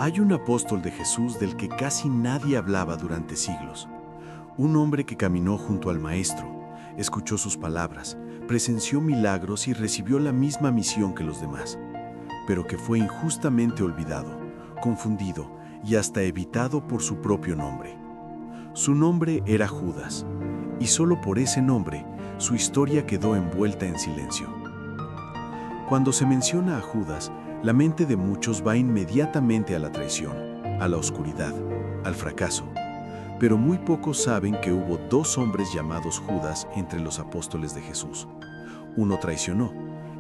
Hay un apóstol de Jesús del que casi nadie hablaba durante siglos. Un hombre que caminó junto al Maestro, escuchó sus palabras, presenció milagros y recibió la misma misión que los demás, pero que fue injustamente olvidado, confundido y hasta evitado por su propio nombre. Su nombre era Judas, y solo por ese nombre su historia quedó envuelta en silencio. Cuando se menciona a Judas, la mente de muchos va inmediatamente a la traición, a la oscuridad, al fracaso. Pero muy pocos saben que hubo dos hombres llamados Judas entre los apóstoles de Jesús. Uno traicionó,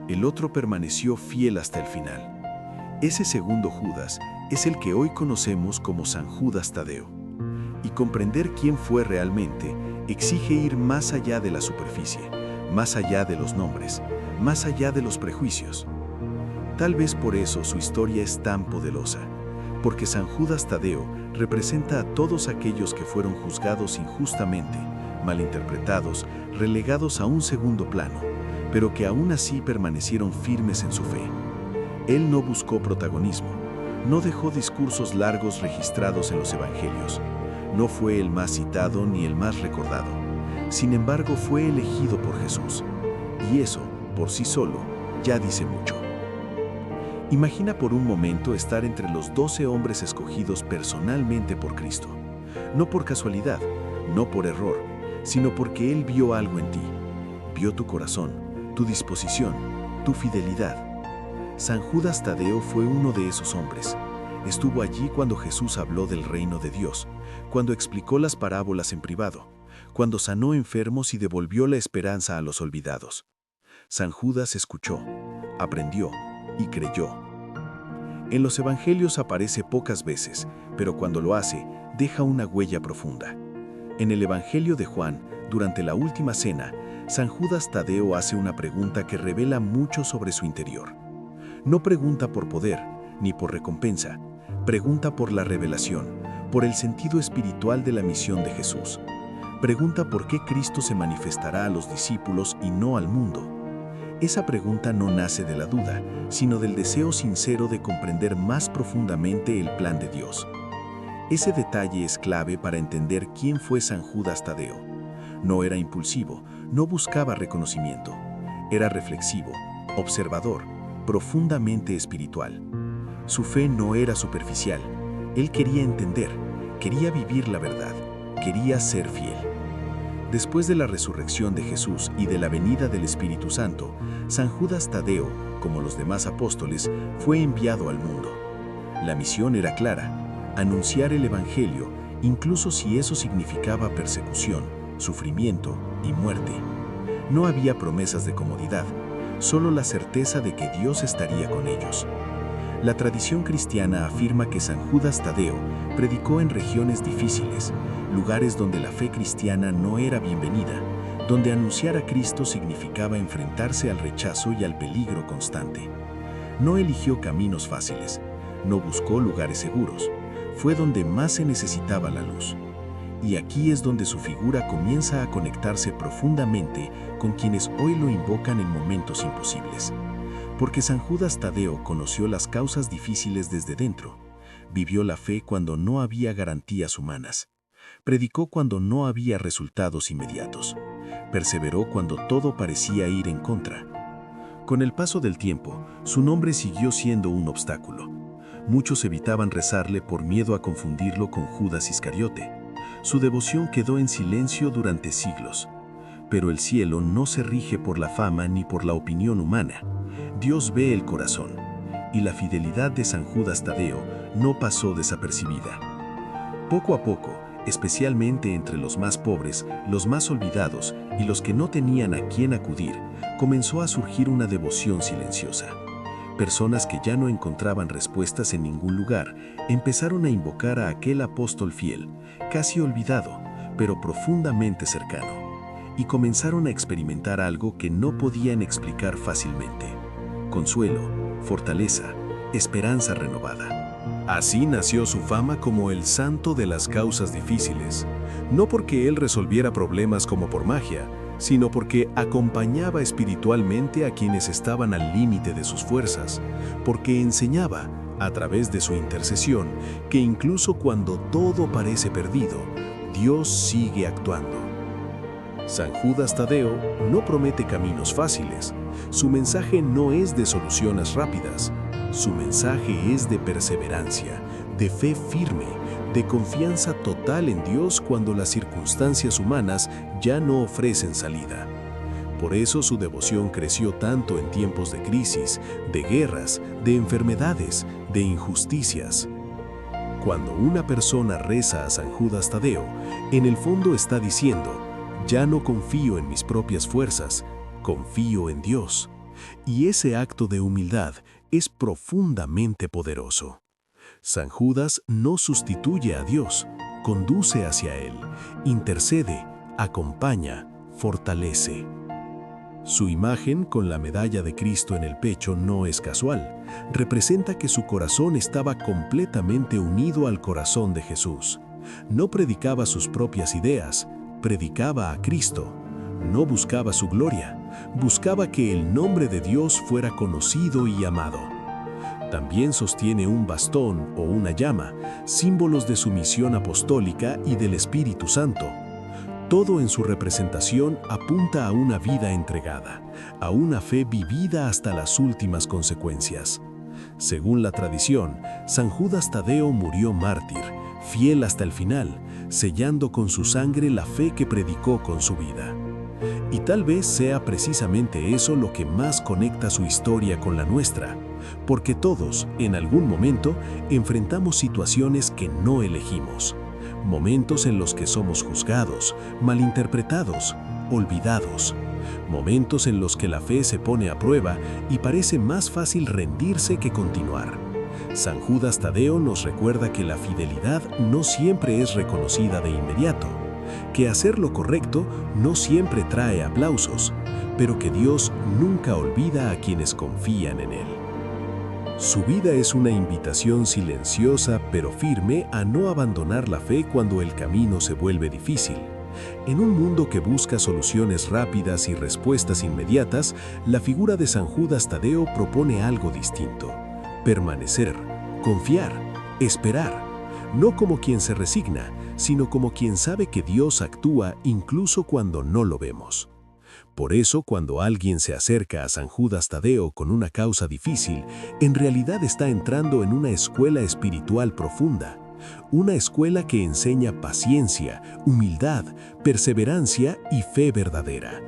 el otro permaneció fiel hasta el final. Ese segundo Judas es el que hoy conocemos como San Judas Tadeo. Y comprender quién fue realmente exige ir más allá de la superficie, más allá de los nombres, más allá de los prejuicios. Tal vez por eso su historia es tan poderosa, porque San Judas Tadeo representa a todos aquellos que fueron juzgados injustamente, malinterpretados, relegados a un segundo plano, pero que aún así permanecieron firmes en su fe. Él no buscó protagonismo, no dejó discursos largos registrados en los evangelios, no fue el más citado ni el más recordado. Sin embargo, fue elegido por Jesús, y eso, por sí solo, ya dice mucho. Imagina por un momento estar entre los 12 hombres escogidos personalmente por Cristo. No por casualidad, no por error, sino porque Él vio algo en ti. Vio tu corazón, tu disposición, tu fidelidad. San Judas Tadeo fue uno de esos hombres. Estuvo allí cuando Jesús habló del reino de Dios, cuando explicó las parábolas en privado, cuando sanó enfermos y devolvió la esperanza a los olvidados. San Judas escuchó, aprendió y creyó. En los evangelios aparece pocas veces, pero cuando lo hace, deja una huella profunda. En el Evangelio de Juan, durante la última cena, San Judas Tadeo hace una pregunta que revela mucho sobre su interior. No pregunta por poder, ni por recompensa, pregunta por la revelación, por el sentido espiritual de la misión de Jesús. Pregunta por qué Cristo se manifestará a los discípulos y no al mundo. Esa pregunta no nace de la duda, sino del deseo sincero de comprender más profundamente el plan de Dios. Ese detalle es clave para entender quién fue San Judas Tadeo. No era impulsivo, no buscaba reconocimiento. Era reflexivo, observador, profundamente espiritual. Su fe no era superficial. Él quería entender, quería vivir la verdad, quería ser fiel. Después de la resurrección de Jesús y de la venida del Espíritu Santo, San Judas Tadeo, como los demás apóstoles, fue enviado al mundo. La misión era clara: anunciar el Evangelio, incluso si eso significaba persecución, sufrimiento y muerte. No había promesas de comodidad, solo la certeza de que Dios estaría con ellos. La tradición cristiana afirma que San Judas Tadeo predicó en regiones difíciles, lugares donde la fe cristiana no era bienvenida, donde anunciar a Cristo significaba enfrentarse al rechazo y al peligro constante. No eligió caminos fáciles, no buscó lugares seguros, fue donde más se necesitaba la luz. Y aquí es donde su figura comienza a conectarse profundamente con quienes hoy lo invocan en momentos imposibles. Porque San Judas Tadeo conoció las causas difíciles desde dentro, vivió la fe cuando no había garantías humanas, predicó cuando no había resultados inmediatos, perseveró cuando todo parecía ir en contra. Con el paso del tiempo, su nombre siguió siendo un obstáculo. Muchos evitaban rezarle por miedo a confundirlo con Judas Iscariote. Su devoción quedó en silencio durante siglos. Pero el cielo no se rige por la fama ni por la opinión humana. Dios ve el corazón, y la fidelidad de San Judas Tadeo no pasó desapercibida. Poco a poco, especialmente entre los más pobres, los más olvidados y los que no tenían a quién acudir, comenzó a surgir una devoción silenciosa. Personas que ya no encontraban respuestas en ningún lugar, empezaron a invocar a aquel apóstol fiel, casi olvidado, pero profundamente cercano. Y comenzaron a experimentar algo que no podían explicar fácilmente: consuelo, fortaleza, esperanza renovada. Así nació su fama como el santo de las causas difíciles, no porque él resolviera problemas como por magia, sino porque acompañaba espiritualmente a quienes estaban al límite de sus fuerzas, porque enseñaba, a través de su intercesión, que incluso cuando todo parece perdido, Dios sigue actuando. San Judas Tadeo no promete caminos fáciles. Su mensaje no es de soluciones rápidas. Su mensaje es de perseverancia, de fe firme, de confianza total en Dios cuando las circunstancias humanas ya no ofrecen salida. Por eso su devoción creció tanto en tiempos de crisis, de guerras, de enfermedades, de injusticias. Cuando una persona reza a San Judas Tadeo, en el fondo está diciendo: ya no confío en mis propias fuerzas, confío en Dios. Y ese acto de humildad es profundamente poderoso. San Judas no sustituye a Dios, conduce hacia Él, intercede, acompaña, fortalece. Su imagen con la medalla de Cristo en el pecho no es casual. Representa que su corazón estaba completamente unido al corazón de Jesús. No predicaba sus propias ideas, predicaba a Cristo. No buscaba su gloria, buscaba que el nombre de Dios fuera conocido y amado. También sostiene un bastón o una llama, símbolos de su misión apostólica y del Espíritu Santo. Todo en su representación apunta a una vida entregada, a una fe vivida hasta las últimas consecuencias. Según la tradición, San Judas Tadeo murió mártir, fiel hasta el final, sellando con su sangre la fe que predicó con su vida. Y tal vez sea precisamente eso lo que más conecta su historia con la nuestra, porque todos, en algún momento, enfrentamos situaciones que no elegimos. Momentos en los que somos juzgados, malinterpretados, olvidados. Momentos en los que la fe se pone a prueba y parece más fácil rendirse que continuar. San Judas Tadeo nos recuerda que la fidelidad no siempre es reconocida de inmediato, que hacer lo correcto no siempre trae aplausos, pero que Dios nunca olvida a quienes confían en Él. Su vida es una invitación silenciosa pero firme a no abandonar la fe cuando el camino se vuelve difícil. En un mundo que busca soluciones rápidas y respuestas inmediatas, la figura de San Judas Tadeo propone algo distinto: permanecer, confiar, esperar, no como quien se resigna, sino como quien sabe que Dios actúa incluso cuando no lo vemos. Por eso, cuando alguien se acerca a San Judas Tadeo con una causa difícil, en realidad está entrando en una escuela espiritual profunda, una escuela que enseña paciencia, humildad, perseverancia y fe verdadera.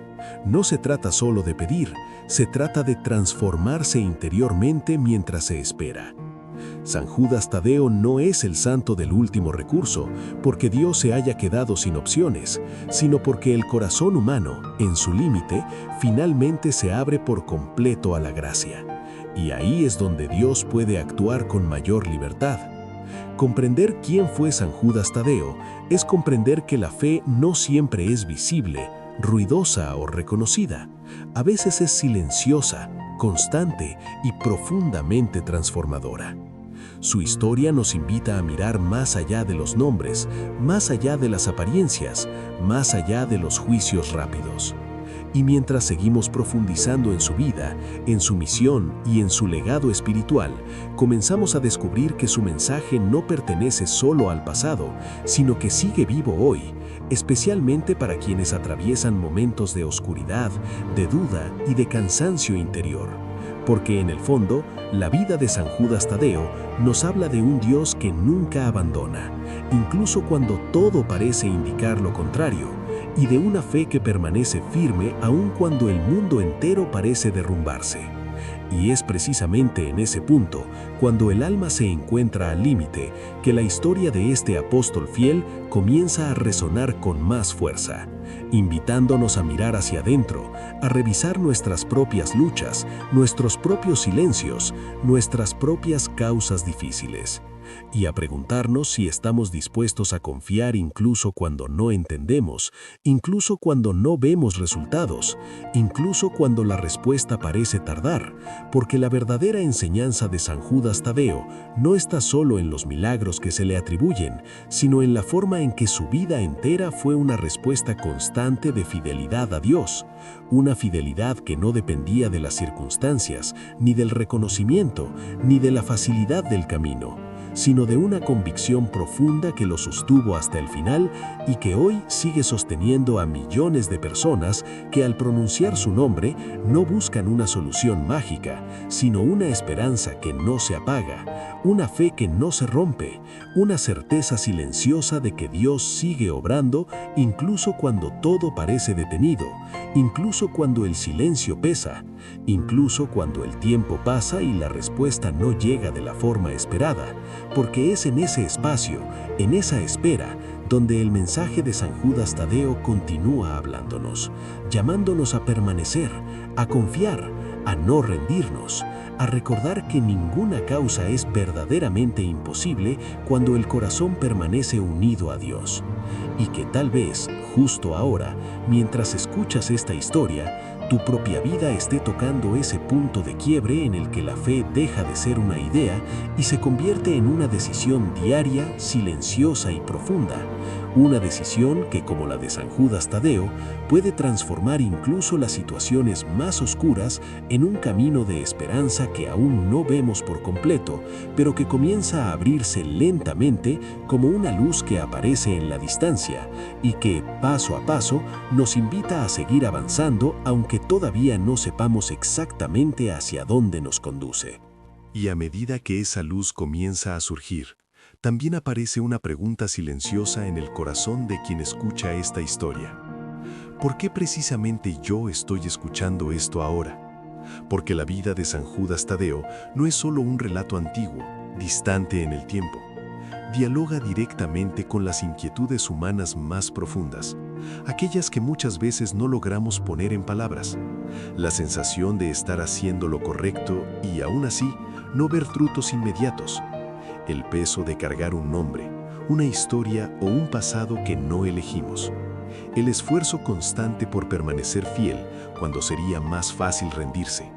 No se trata solo de pedir, se trata de transformarse interiormente mientras se espera. San Judas Tadeo no es el santo del último recurso, porque Dios se haya quedado sin opciones, sino porque el corazón humano, en su límite, finalmente se abre por completo a la gracia. Y ahí es donde Dios puede actuar con mayor libertad. Comprender quién fue San Judas Tadeo es comprender que la fe no siempre es visible, ruidosa o reconocida. A veces es silenciosa, constante y profundamente transformadora. Su historia nos invita a mirar más allá de los nombres, más allá de las apariencias, más allá de los juicios rápidos. Y mientras seguimos profundizando en su vida, en su misión y en su legado espiritual, comenzamos a descubrir que su mensaje no pertenece solo al pasado, sino que sigue vivo hoy, especialmente para quienes atraviesan momentos de oscuridad, de duda y de cansancio interior. Porque en el fondo, la vida de San Judas Tadeo nos habla de un Dios que nunca abandona, incluso cuando todo parece indicar lo contrario, y de una fe que permanece firme aun cuando el mundo entero parece derrumbarse. Y es precisamente en ese punto, cuando el alma se encuentra al límite, que la historia de este apóstol fiel comienza a resonar con más fuerza, invitándonos a mirar hacia adentro, a revisar nuestras propias luchas, nuestros propios silencios, nuestras propias causas difíciles. y a preguntarnos si estamos dispuestos a confiar incluso cuando no entendemos, incluso cuando no vemos resultados, incluso cuando la respuesta parece tardar, porque la verdadera enseñanza de San Judas Tadeo no está solo en los milagros que se le atribuyen, sino en la forma en que su vida entera fue una respuesta constante de fidelidad a Dios, una fidelidad que no dependía de las circunstancias, ni del reconocimiento, ni de la facilidad del camino, sino de una convicción profunda que lo sostuvo hasta el final y que hoy sigue sosteniendo a millones de personas que al pronunciar su nombre no buscan una solución mágica, sino una esperanza que no se apaga, una fe que no se rompe, una certeza silenciosa de que Dios sigue obrando incluso cuando todo parece detenido, incluso cuando el silencio pesa, incluso cuando el tiempo pasa y la respuesta no llega de la forma esperada, porque es en ese espacio, en esa espera, donde el mensaje de San Judas Tadeo continúa hablándonos, llamándonos a permanecer, a confiar, a no rendirnos, a recordar que ninguna causa es verdaderamente imposible cuando el corazón permanece unido a Dios. Y que tal vez, justo ahora, mientras escuchas esta historia, tu propia vida esté tocando ese punto de quiebre en el que la fe deja de ser una idea y se convierte en una decisión diaria, silenciosa y profunda. Una decisión que, como la de San Judas Tadeo, puede transformar incluso las situaciones más oscuras en un camino de esperanza que aún no vemos por completo, pero que comienza a abrirse lentamente como una luz que aparece en la distancia y que, paso a paso, nos invita a seguir avanzando aunque todavía no sepamos exactamente hacia dónde nos conduce. Y a medida que esa luz comienza a surgir, también aparece una pregunta silenciosa en el corazón de quien escucha esta historia. ¿Por qué precisamente yo estoy escuchando esto ahora? Porque la vida de San Judas Tadeo no es solo un relato antiguo, distante en el tiempo. Dialoga directamente con las inquietudes humanas más profundas, aquellas que muchas veces no logramos poner en palabras. La sensación de estar haciendo lo correcto y, aún así, no ver frutos inmediatos. El peso de cargar un nombre, una historia o un pasado que no elegimos. El esfuerzo constante por permanecer fiel cuando sería más fácil rendirse.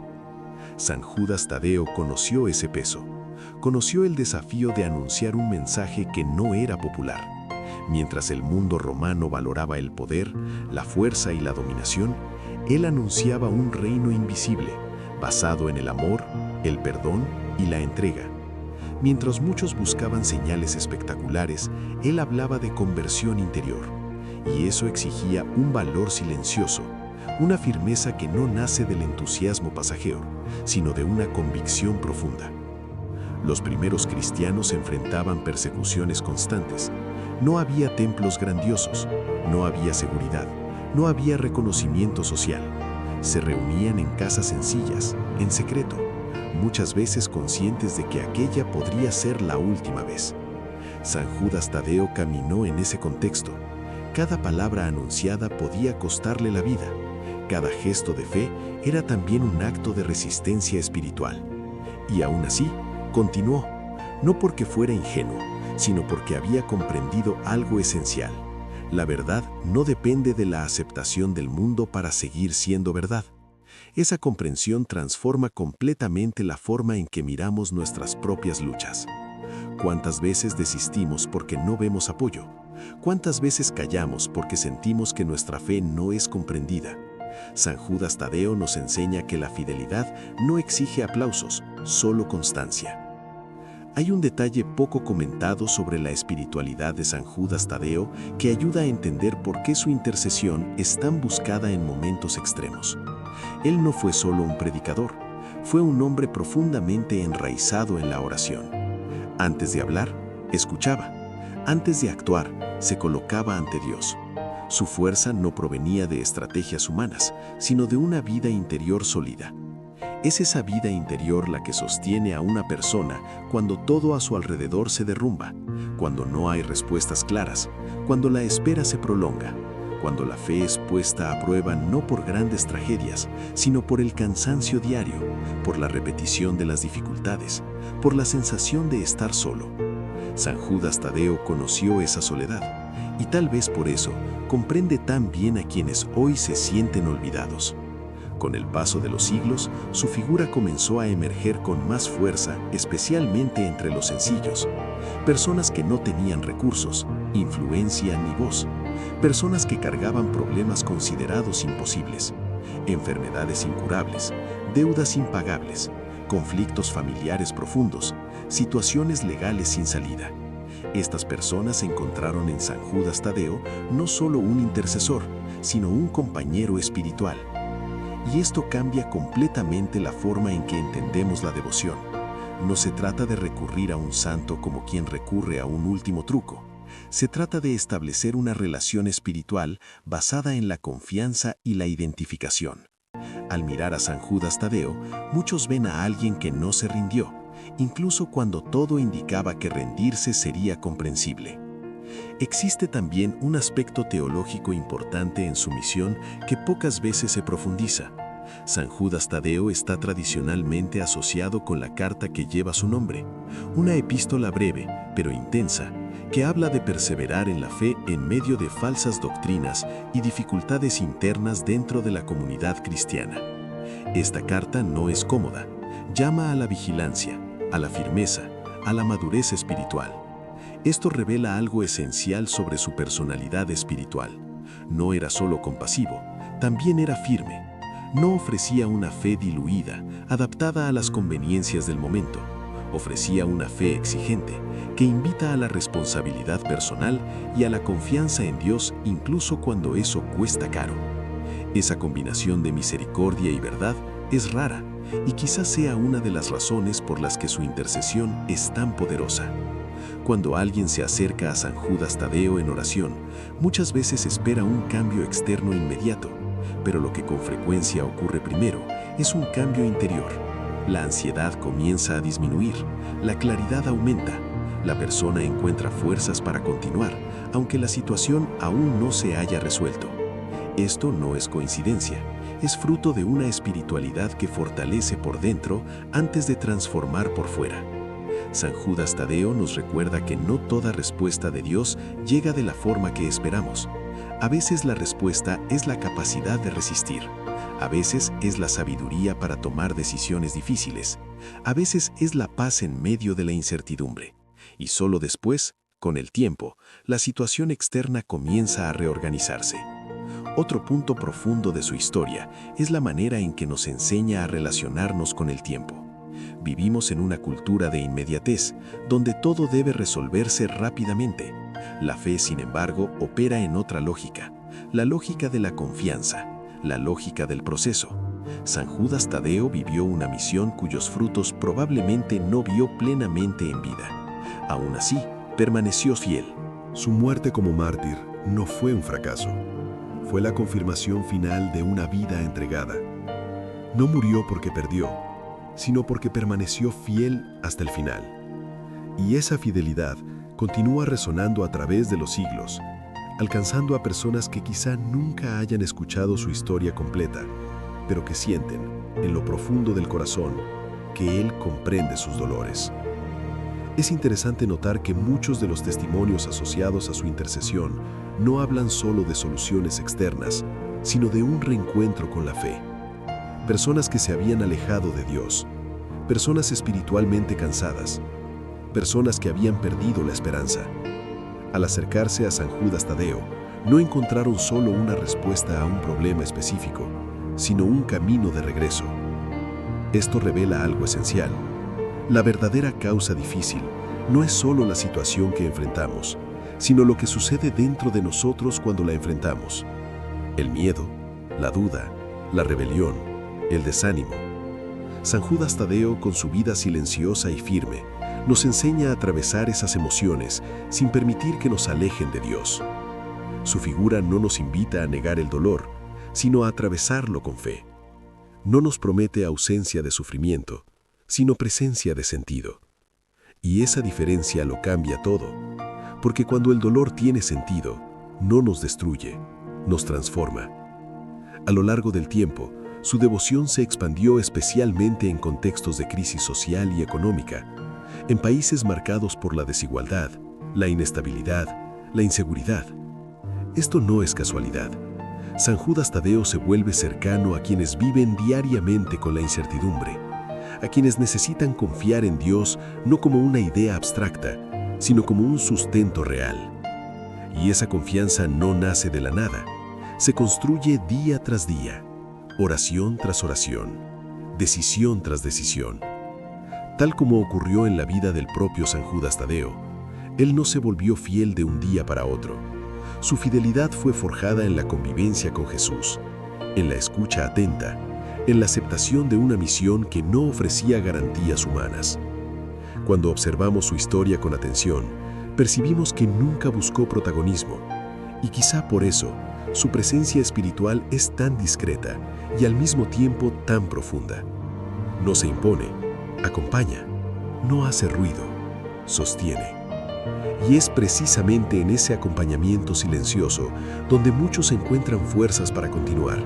San Judas Tadeo conoció ese peso. Conoció el desafío de anunciar un mensaje que no era popular. Mientras el mundo romano valoraba el poder, la fuerza y la dominación, él anunciaba un reino invisible, basado en el amor, el perdón y la entrega. Mientras muchos buscaban señales espectaculares, él hablaba de conversión interior, y eso exigía un valor silencioso, una firmeza que no nace del entusiasmo pasajero, sino de una convicción profunda. Los primeros cristianos enfrentaban persecuciones constantes. No había templos grandiosos, no había seguridad, no había reconocimiento social. Se reunían en casas sencillas, en secreto, muchas veces conscientes de que aquella podría ser la última vez. San Judas Tadeo caminó en ese contexto. Cada palabra anunciada podía costarle la vida. Cada gesto de fe era también un acto de resistencia espiritual. Y aún así, continuó, no porque fuera ingenuo, sino porque había comprendido algo esencial. La verdad no depende de la aceptación del mundo para seguir siendo verdad. Esa comprensión transforma completamente la forma en que miramos nuestras propias luchas. ¿Cuántas veces desistimos porque no vemos apoyo? ¿Cuántas veces callamos porque sentimos que nuestra fe no es comprendida? San Judas Tadeo nos enseña que la fidelidad no exige aplausos, solo constancia. Hay un detalle poco comentado sobre la espiritualidad de San Judas Tadeo que ayuda a entender por qué su intercesión es tan buscada en momentos extremos. Él no fue solo un predicador, fue un hombre profundamente enraizado en la oración. Antes de hablar, escuchaba. Antes de actuar, se colocaba ante Dios. Su fuerza no provenía de estrategias humanas, sino de una vida interior sólida. Es esa vida interior la que sostiene a una persona cuando todo a su alrededor se derrumba, cuando no hay respuestas claras, cuando la espera se prolonga, cuando la fe es puesta a prueba no por grandes tragedias, sino por el cansancio diario, por la repetición de las dificultades, por la sensación de estar solo. San Judas Tadeo conoció esa soledad y tal vez por eso comprende tan bien a quienes hoy se sienten olvidados. Con el paso de los siglos, su figura comenzó a emerger con más fuerza, especialmente entre los sencillos. Personas que no tenían recursos, influencia ni voz. Personas que cargaban problemas considerados imposibles. Enfermedades incurables, deudas impagables, conflictos familiares profundos, situaciones legales sin salida. Estas personas encontraron en San Judas Tadeo no solo un intercesor, sino un compañero espiritual. Y esto cambia completamente la forma en que entendemos la devoción. No se trata de recurrir a un santo como quien recurre a un último truco. Se trata de establecer una relación espiritual basada en la confianza y la identificación. Al mirar a San Judas Tadeo, muchos ven a alguien que no se rindió, incluso cuando todo indicaba que rendirse sería comprensible. Existe también un aspecto teológico importante en su misión que pocas veces se profundiza. San Judas Tadeo está tradicionalmente asociado con la carta que lleva su nombre, una epístola breve, pero intensa, que habla de perseverar en la fe en medio de falsas doctrinas y dificultades internas dentro de la comunidad cristiana. Esta carta no es cómoda, llama a la vigilancia, a la firmeza, a la madurez espiritual. Esto revela algo esencial sobre su personalidad espiritual. No era solo compasivo, también era firme. No ofrecía una fe diluida, adaptada a las conveniencias del momento. Ofrecía una fe exigente, que invita a la responsabilidad personal y a la confianza en Dios incluso cuando eso cuesta caro. Esa combinación de misericordia y verdad es rara y quizás sea una de las razones por las que su intercesión es tan poderosa. Cuando alguien se acerca a San Judas Tadeo en oración, muchas veces espera un cambio externo inmediato, pero lo que con frecuencia ocurre primero es un cambio interior. La ansiedad comienza a disminuir, la claridad aumenta, la persona encuentra fuerzas para continuar, aunque la situación aún no se haya resuelto. Esto no es coincidencia, es fruto de una espiritualidad que fortalece por dentro antes de transformar por fuera. San Judas Tadeo nos recuerda que no toda respuesta de Dios llega de la forma que esperamos. A veces la respuesta es la capacidad de resistir. A veces es la sabiduría para tomar decisiones difíciles. A veces es la paz en medio de la incertidumbre. Y solo después, con el tiempo, la situación externa comienza a reorganizarse. Otro punto profundo de su historia es la manera en que nos enseña a relacionarnos con el tiempo. Vivimos en una cultura de inmediatez, donde todo debe resolverse rápidamente. La fe, sin embargo, opera en otra lógica, la lógica de la confianza, la lógica del proceso. San Judas Tadeo vivió una misión cuyos frutos probablemente no vio plenamente en vida. Aún así, permaneció fiel. Su muerte como mártir no fue un fracaso. Fue la confirmación final de una vida entregada. No murió porque perdió, sino porque permaneció fiel hasta el final. Y esa fidelidad continúa resonando a través de los siglos, alcanzando a personas que quizá nunca hayan escuchado su historia completa, pero que sienten, en lo profundo del corazón, que Él comprende sus dolores. Es interesante notar que muchos de los testimonios asociados a su intercesión no hablan solo de soluciones externas, sino de un reencuentro con la fe. Personas que se habían alejado de Dios, personas espiritualmente cansadas, personas que habían perdido la esperanza. Al acercarse a San Judas Tadeo, no encontraron solo una respuesta a un problema específico, sino un camino de regreso. Esto revela algo esencial. La verdadera causa difícil no es solo la situación que enfrentamos, sino lo que sucede dentro de nosotros cuando la enfrentamos. El miedo, la duda, la rebelión, el desánimo. San Judas Tadeo, con su vida silenciosa y firme, nos enseña a atravesar esas emociones sin permitir que nos alejen de Dios. Su figura no nos invita a negar el dolor, sino a atravesarlo con fe. No nos promete ausencia de sufrimiento, sino presencia de sentido. Y esa diferencia lo cambia todo, porque cuando el dolor tiene sentido, no nos destruye, nos transforma. A lo largo del tiempo, su devoción se expandió especialmente en contextos de crisis social y económica, en países marcados por la desigualdad, la inestabilidad, la inseguridad. Esto no es casualidad. San Judas Tadeo se vuelve cercano a quienes viven diariamente con la incertidumbre, a quienes necesitan confiar en Dios no como una idea abstracta, sino como un sustento real. Y esa confianza no nace de la nada, se construye día tras día, oración tras oración, decisión tras decisión. Tal como ocurrió en la vida del propio San Judas Tadeo, él no se volvió fiel de un día para otro. Su fidelidad fue forjada en la convivencia con Jesús, en la escucha atenta, en la aceptación de una misión que no ofrecía garantías humanas. Cuando observamos su historia con atención, percibimos que nunca buscó protagonismo, y quizá por eso, su presencia espiritual es tan discreta y al mismo tiempo tan profunda. No se impone, acompaña, no hace ruido, sostiene. Y es precisamente en ese acompañamiento silencioso donde muchos encuentran fuerzas para continuar,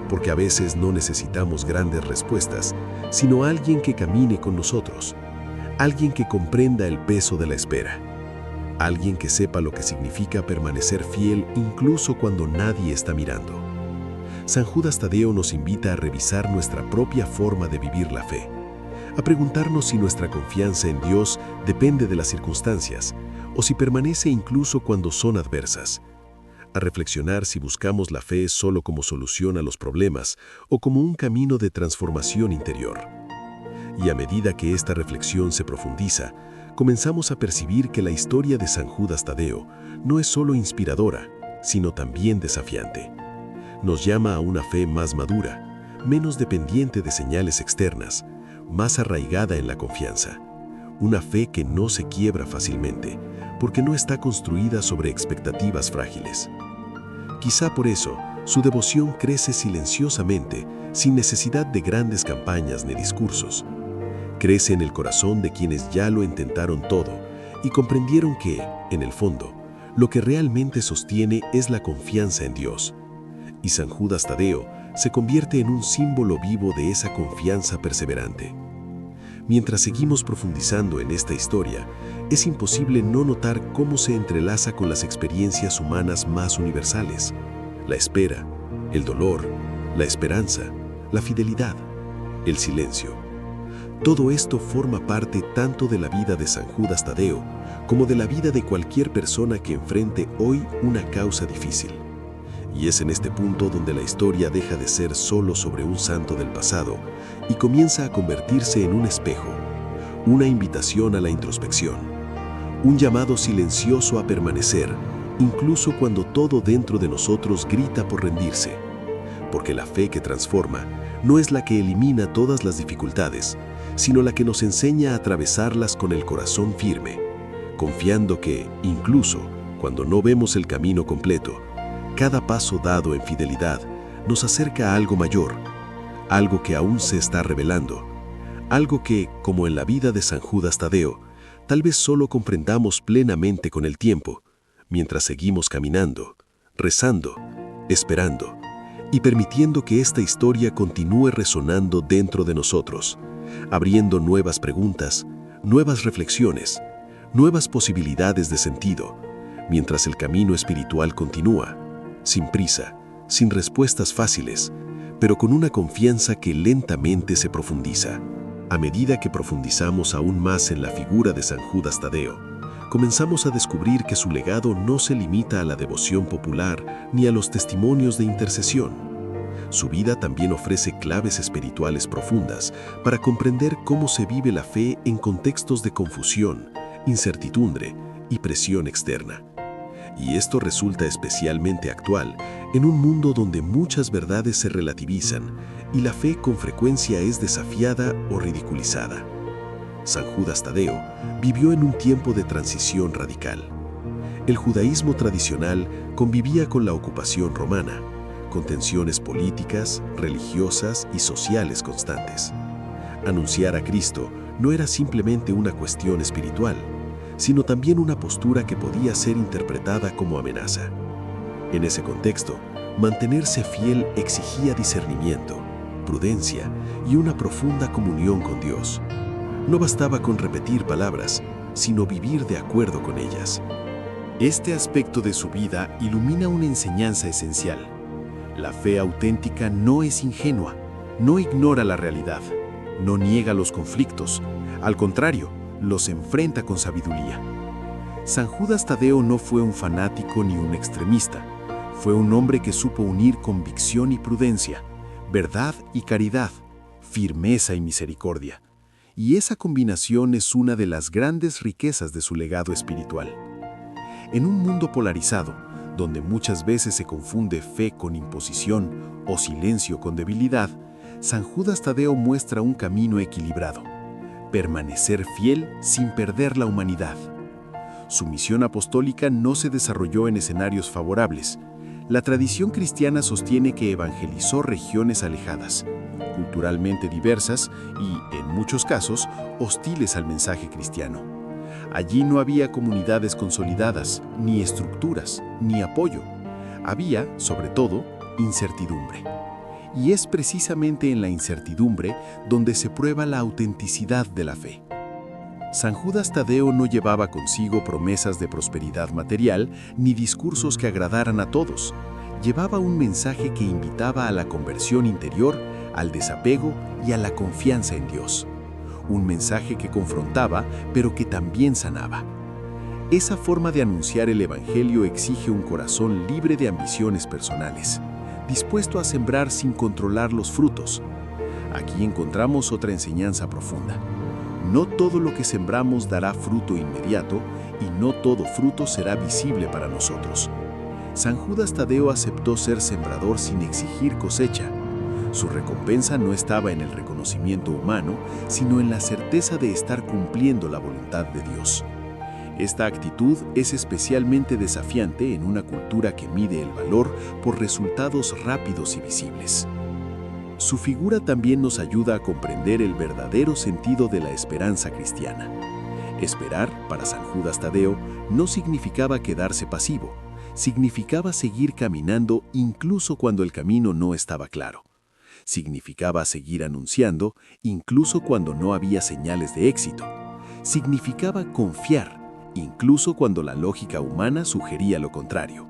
porque a veces no necesitamos grandes respuestas, sino alguien que camine con nosotros, alguien que comprenda el peso de la espera, alguien que sepa lo que significa permanecer fiel incluso cuando nadie está mirando. San Judas Tadeo nos invita a revisar nuestra propia forma de vivir la fe, a preguntarnos si nuestra confianza en Dios depende de las circunstancias o si permanece incluso cuando son adversas, a reflexionar si buscamos la fe solo como solución a los problemas o como un camino de transformación interior. Y a medida que esta reflexión se profundiza, comenzamos a percibir que la historia de San Judas Tadeo no es solo inspiradora, sino también desafiante. Nos llama a una fe más madura, menos dependiente de señales externas, más arraigada en la confianza. Una fe que no se quiebra fácilmente, porque no está construida sobre expectativas frágiles. Quizá por eso, su devoción crece silenciosamente, sin necesidad de grandes campañas ni discursos. Crece en el corazón de quienes ya lo intentaron todo y comprendieron que, en el fondo, lo que realmente sostiene es la confianza en Dios. Y San Judas Tadeo se convierte en un símbolo vivo de esa confianza perseverante. Mientras seguimos profundizando en esta historia, es imposible no notar cómo se entrelaza con las experiencias humanas más universales: la espera, el dolor, la esperanza, la fidelidad, el silencio. Todo esto forma parte tanto de la vida de San Judas Tadeo como de la vida de cualquier persona que enfrente hoy una causa difícil. Y es en este punto donde la historia deja de ser solo sobre un santo del pasado y comienza a convertirse en un espejo, una invitación a la introspección, un llamado silencioso a permanecer, incluso cuando todo dentro de nosotros grita por rendirse. Porque la fe que transforma no es la que elimina todas las dificultades, sino la que nos enseña a atravesarlas con el corazón firme, confiando que, incluso cuando no vemos el camino completo, cada paso dado en fidelidad nos acerca a algo mayor, algo que aún se está revelando, algo que, como en la vida de San Judas Tadeo, tal vez solo comprendamos plenamente con el tiempo, mientras seguimos caminando, rezando, esperando y permitiendo que esta historia continúe resonando dentro de nosotros, abriendo nuevas preguntas, nuevas reflexiones, nuevas posibilidades de sentido, mientras el camino espiritual continúa, sin prisa, sin respuestas fáciles, pero con una confianza que lentamente se profundiza. A medida que profundizamos aún más en la figura de San Judas Tadeo, comenzamos a descubrir que su legado no se limita a la devoción popular ni a los testimonios de intercesión. Su vida también ofrece claves espirituales profundas para comprender cómo se vive la fe en contextos de confusión, incertidumbre y presión externa. Y esto resulta especialmente actual en un mundo donde muchas verdades se relativizan y la fe con frecuencia es desafiada o ridiculizada. San Judas Tadeo vivió en un tiempo de transición radical. El judaísmo tradicional convivía con la ocupación romana, con tensiones políticas, religiosas y sociales constantes. Anunciar a Cristo no era simplemente una cuestión espiritual, sino también una postura que podía ser interpretada como amenaza. En ese contexto, mantenerse fiel exigía discernimiento, prudencia y una profunda comunión con Dios. No bastaba con repetir palabras, sino vivir de acuerdo con ellas. Este aspecto de su vida ilumina una enseñanza esencial. La fe auténtica no es ingenua, no ignora la realidad, no niega los conflictos, al contrario, los enfrenta con sabiduría. San Judas Tadeo no fue un fanático ni un extremista, fue un hombre que supo unir convicción y prudencia, verdad y caridad, firmeza y misericordia. Y esa combinación es una de las grandes riquezas de su legado espiritual. En un mundo polarizado, donde muchas veces se confunde fe con imposición o silencio con debilidad, San Judas Tadeo muestra un camino equilibrado: permanecer fiel sin perder la humanidad. Su misión apostólica no se desarrolló en escenarios favorables. La tradición cristiana sostiene que evangelizó regiones alejadas, culturalmente diversas y, en muchos casos, hostiles al mensaje cristiano. Allí no había comunidades consolidadas, ni estructuras, ni apoyo. Había, sobre todo, incertidumbre. Y es precisamente en la incertidumbre donde se prueba la autenticidad de la fe. San Judas Tadeo no llevaba consigo promesas de prosperidad material ni discursos que agradaran a todos. Llevaba un mensaje que invitaba a la conversión interior, al desapego y a la confianza en Dios. Un mensaje que confrontaba, pero que también sanaba. Esa forma de anunciar el Evangelio exige un corazón libre de ambiciones personales, dispuesto a sembrar sin controlar los frutos. Aquí encontramos otra enseñanza profunda. No todo lo que sembramos dará fruto inmediato y no todo fruto será visible para nosotros. San Judas Tadeo aceptó ser sembrador sin exigir cosecha. Su recompensa no estaba en el reconocimiento humano, sino en la certeza de estar cumpliendo la voluntad de Dios. Esta actitud es especialmente desafiante en una cultura que mide el valor por resultados rápidos y visibles. Su figura también nos ayuda a comprender el verdadero sentido de la esperanza cristiana. Esperar, para San Judas Tadeo, no significaba quedarse pasivo, significaba seguir caminando incluso cuando el camino no estaba claro. Significaba seguir anunciando incluso cuando no había señales de éxito. Significaba confiar incluso cuando la lógica humana sugería lo contrario.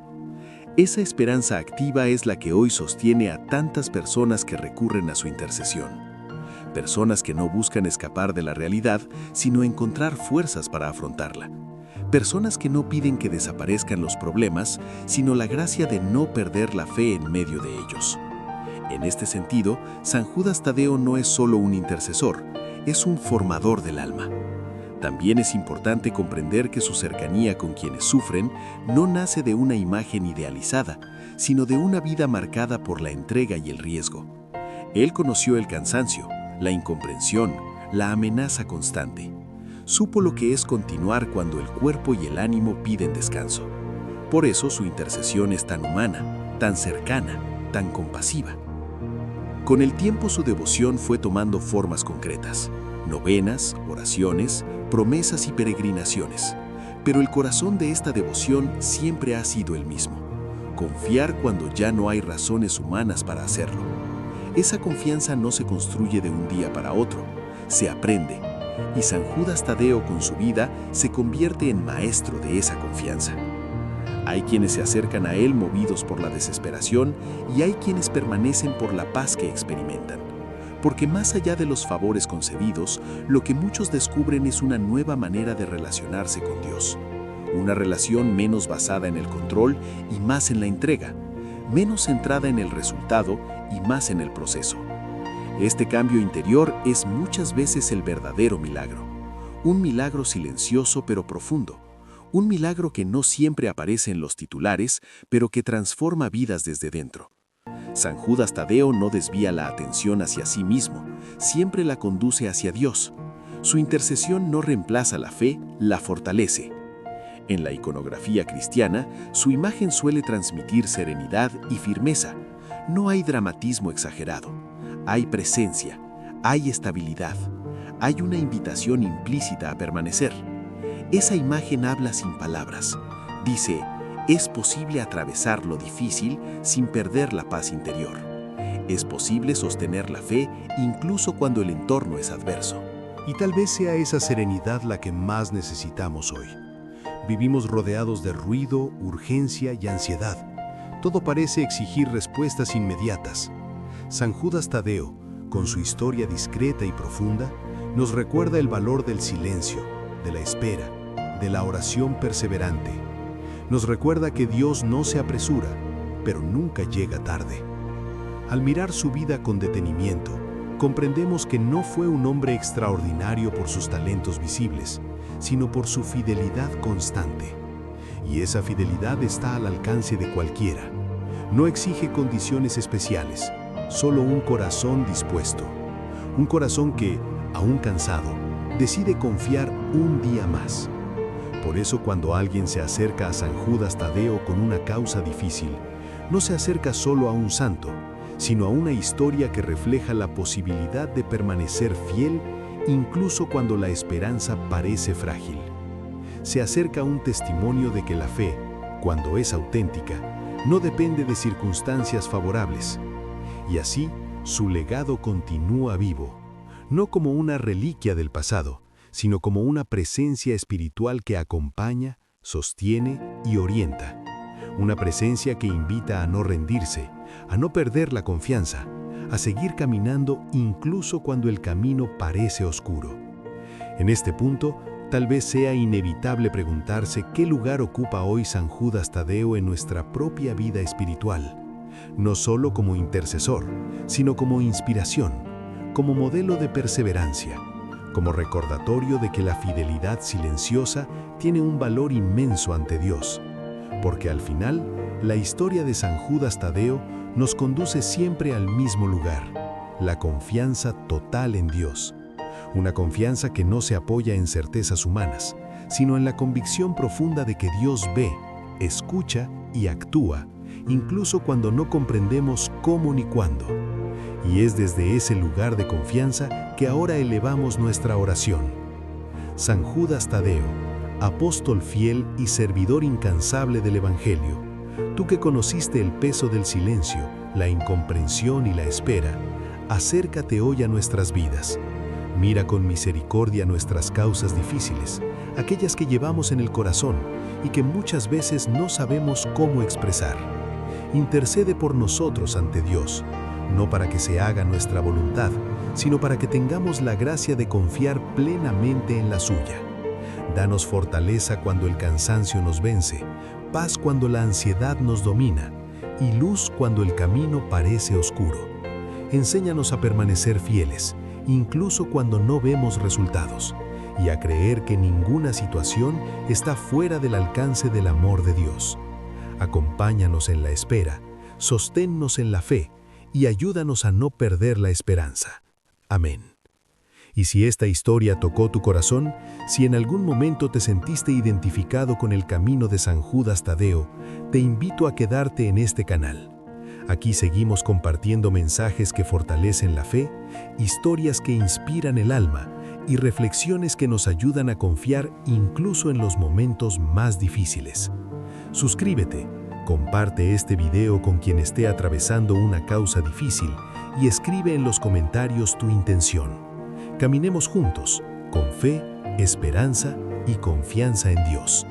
Esa esperanza activa es la que hoy sostiene a tantas personas que recurren a su intercesión. Personas que no buscan escapar de la realidad, sino encontrar fuerzas para afrontarla. Personas que no piden que desaparezcan los problemas, sino la gracia de no perder la fe en medio de ellos. En este sentido, San Judas Tadeo no es solo un intercesor, es un formador del alma. También es importante comprender que su cercanía con quienes sufren no nace de una imagen idealizada, sino de una vida marcada por la entrega y el riesgo. Él conoció el cansancio, la incomprensión, la amenaza constante. Supo lo que es continuar cuando el cuerpo y el ánimo piden descanso. Por eso su intercesión es tan humana, tan cercana, tan compasiva. Con el tiempo su devoción fue tomando formas concretas: novenas, oraciones, promesas y peregrinaciones. Pero el corazón de esta devoción siempre ha sido el mismo: confiar cuando ya no hay razones humanas para hacerlo. Esa confianza no se construye de un día para otro, se aprende. Y San Judas Tadeo con su vida se convierte en maestro de esa confianza. Hay quienes se acercan a él movidos por la desesperación y hay quienes permanecen por la paz que experimentan. Porque más allá de los favores concedidos, lo que muchos descubren es una nueva manera de relacionarse con Dios. Una relación menos basada en el control y más en la entrega, menos centrada en el resultado y más en el proceso. Este cambio interior es muchas veces el verdadero milagro. Un milagro silencioso pero profundo. Un milagro que no siempre aparece en los titulares, pero que transforma vidas desde dentro. San Judas Tadeo no desvía la atención hacia sí mismo, siempre la conduce hacia Dios. Su intercesión no reemplaza la fe, la fortalece. En la iconografía cristiana, su imagen suele transmitir serenidad y firmeza. No hay dramatismo exagerado. Hay presencia, hay estabilidad, hay una invitación implícita a permanecer. Esa imagen habla sin palabras. Dice: es posible atravesar lo difícil sin perder la paz interior. Es posible sostener la fe incluso cuando el entorno es adverso. Y tal vez sea esa serenidad la que más necesitamos hoy. Vivimos rodeados de ruido, urgencia y ansiedad. Todo parece exigir respuestas inmediatas. San Judas Tadeo, con su historia discreta y profunda, nos recuerda el valor del silencio, de la espera, de la oración perseverante. Nos recuerda que Dios no se apresura, pero nunca llega tarde. Al mirar su vida con detenimiento, comprendemos que no fue un hombre extraordinario por sus talentos visibles, sino por su fidelidad constante. Y esa fidelidad está al alcance de cualquiera. No exige condiciones especiales, solo un corazón dispuesto. Un corazón que, aún cansado, decide confiar un día más. Por eso cuando alguien se acerca a San Judas Tadeo con una causa difícil, no se acerca solo a un santo, sino a una historia que refleja la posibilidad de permanecer fiel incluso cuando la esperanza parece frágil. Se acerca a un testimonio de que la fe, cuando es auténtica, no depende de circunstancias favorables. Y así, su legado continúa vivo, no como una reliquia del pasado, sino como una presencia espiritual que acompaña, sostiene y orienta. Una presencia que invita a no rendirse, a no perder la confianza, a seguir caminando incluso cuando el camino parece oscuro. En este punto, tal vez sea inevitable preguntarse qué lugar ocupa hoy San Judas Tadeo en nuestra propia vida espiritual, no solo como intercesor, sino como inspiración, como modelo de perseverancia, como recordatorio de que la fidelidad silenciosa tiene un valor inmenso ante Dios, porque al final, la historia de San Judas Tadeo nos conduce siempre al mismo lugar, la confianza total en Dios. Una confianza que no se apoya en certezas humanas, sino en la convicción profunda de que Dios ve, escucha y actúa, incluso cuando no comprendemos cómo ni cuándo. Y es desde ese lugar de confianza que ahora elevamos nuestra oración. San Judas Tadeo, apóstol fiel y servidor incansable del Evangelio, tú que conociste el peso del silencio, la incomprensión y la espera, acércate hoy a nuestras vidas. Mira con misericordia nuestras causas difíciles, aquellas que llevamos en el corazón y que muchas veces no sabemos cómo expresar. Intercede por nosotros ante Dios, no para que se haga nuestra voluntad, sino para que tengamos la gracia de confiar plenamente en la suya. Danos fortaleza cuando el cansancio nos vence, paz cuando la ansiedad nos domina y luz cuando el camino parece oscuro. Enséñanos a permanecer fieles, incluso cuando no vemos resultados, y a creer que ninguna situación está fuera del alcance del amor de Dios. Acompáñanos en la espera, sosténnos en la fe y ayúdanos a no perder la esperanza. Amén. Y si esta historia tocó tu corazón, si en algún momento te sentiste identificado con el camino de San Judas Tadeo, te invito a quedarte en este canal. Aquí seguimos compartiendo mensajes que fortalecen la fe, historias que inspiran el alma y reflexiones que nos ayudan a confiar incluso en los momentos más difíciles. Suscríbete, comparte este video con quien esté atravesando una causa difícil y escribe en los comentarios tu intención. Caminemos juntos, con fe, esperanza y confianza en Dios.